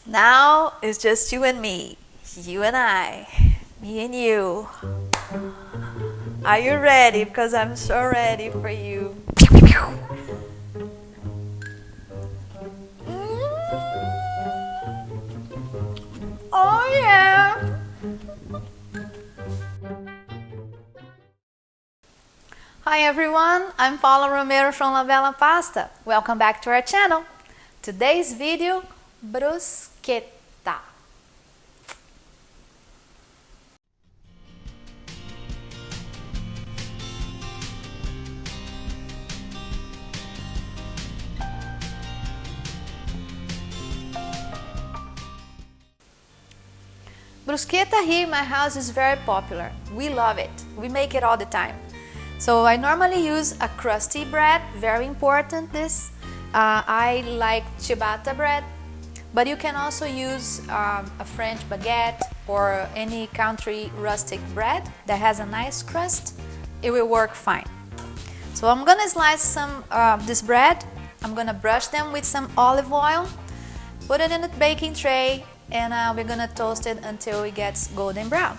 Now it's just you and me, you and I, me and you. Are you ready? Because I'm so ready for you. Oh yeah! Hi everyone, I'm Paula Romero from La Bella Pasta. Welcome back to our channel. Today's video, bruschetta. Bruschetta here in my house is very popular. We love it. We make it all the time. So I normally use a crusty bread, very important this. I like ciabatta bread, but you can also use a French baguette or any country rustic bread that has a nice crust. It will work fine. So I'm gonna slice some this bread. I'm gonna brush them with some olive oil, put it in the baking tray, and we're gonna toast it until it gets golden brown.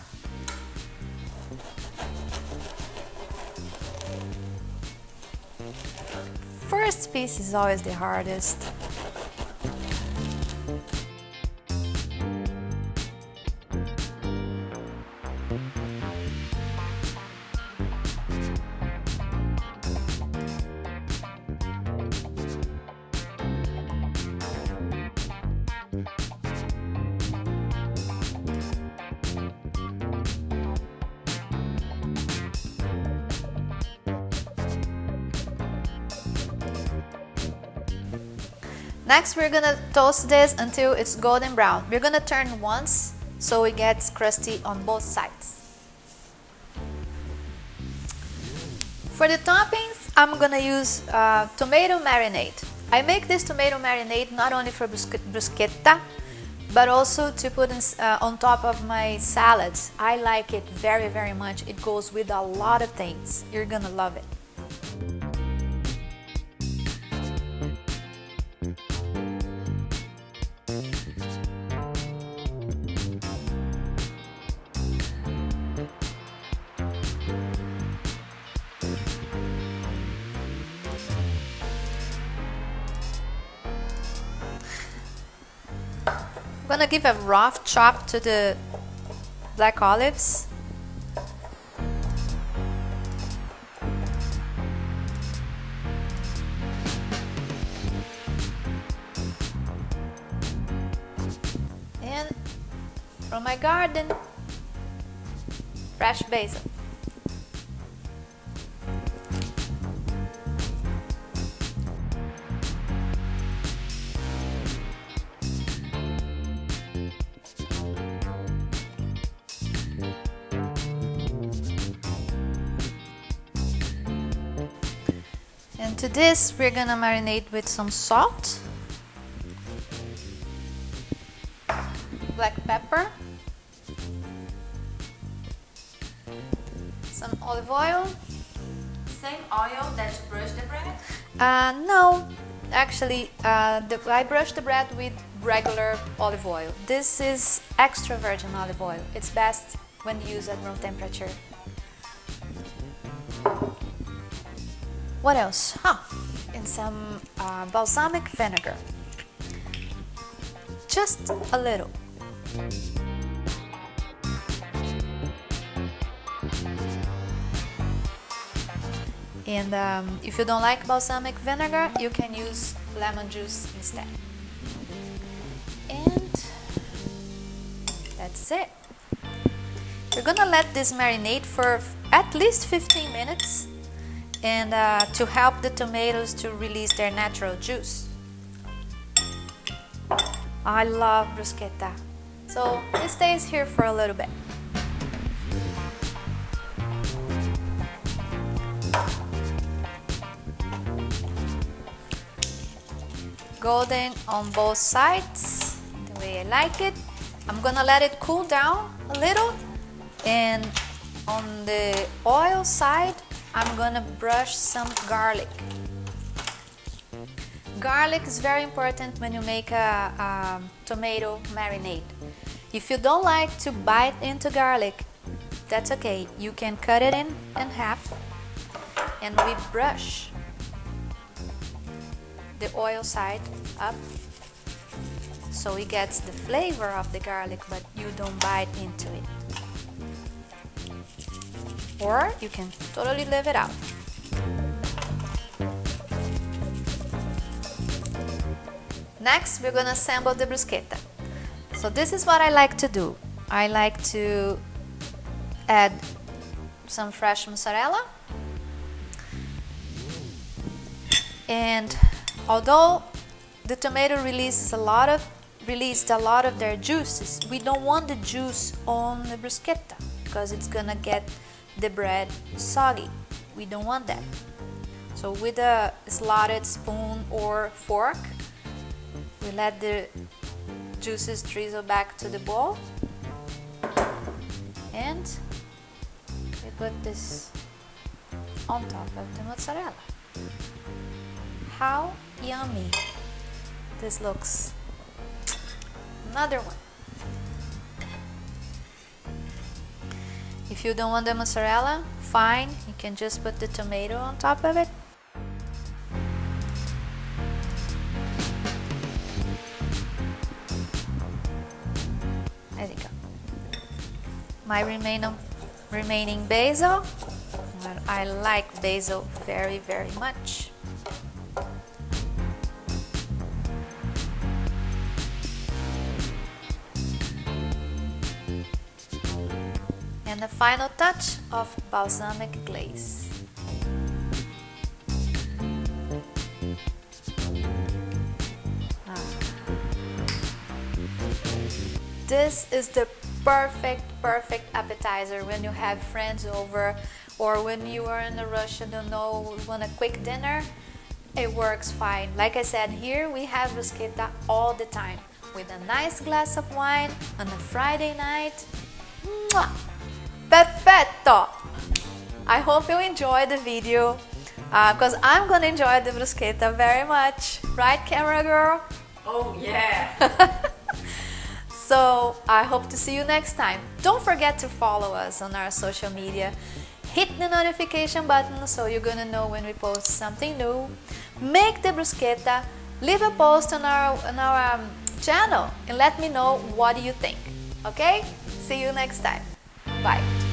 First piece is always the hardest. Next, we're gonna toast this until it's golden brown. We're gonna turn once so it gets crusty on both sides. For the toppings, I'm gonna use tomato marinade. I make this tomato marinade not only for bruschetta, but also to put on top of my salads. I like it very, very much. It goes with a lot of things. You're gonna love it. I'm gonna give a rough chop to the black olives. And from my garden, fresh basil. And to this, we're gonna marinate with some salt, black pepper, some olive oil. Same oil that you brush the bread? No, actually, I brush the bread with regular olive oil. This is extra virgin olive oil. It's best when used at room temperature. What else? And some balsamic vinegar. Just a little. And if you don't like balsamic vinegar, you can use lemon juice instead. And that's it. We're gonna let this marinate for at least 15 minutes. And to help the tomatoes to release their natural juice. I love bruschetta. So it stays here for a little bit. Golden on both sides, the way I like it. I'm gonna let it cool down a little, and on the oil side, I'm gonna brush some garlic. Garlic is very important when you make a tomato marinade. If you don't like to bite into garlic, that's okay. You can cut it in half and we brush the oil side up so it gets the flavor of the garlic, but you don't bite into it. Or you can totally leave it out. Next, we're gonna assemble the bruschetta. So this is what I like to do. I like to add some fresh mozzarella. And although the tomato released a lot of their juices, we don't want the juice on the bruschetta because it's gonna get the bread soggy. We don't want that. So with a slotted spoon or fork, we let the juices drizzle back to the bowl and we put this on top of the mozzarella. How yummy this looks. Another one. If you don't want the mozzarella, fine, you can just put the tomato on top of it. There you go. My remaining basil. Well, I like basil very, very much. And the final touch of balsamic glaze. This is the perfect appetizer when you have friends over or when you are in a rush and don't know, want a quick dinner. It works fine. Like I said, here we have bruschetta all the time with a nice glass of wine on a Friday night. Mwah! Perfetto! I hope you enjoyed the video because I'm gonna enjoy the bruschetta very much. Right, camera girl? Oh yeah! So I hope to see you next time. Don't forget to follow us on our social media. Hit the notification button so you're gonna know when we post something new. Make the bruschetta. Leave a post on our channel and let me know what do you think. Okay? See you next time. Bye.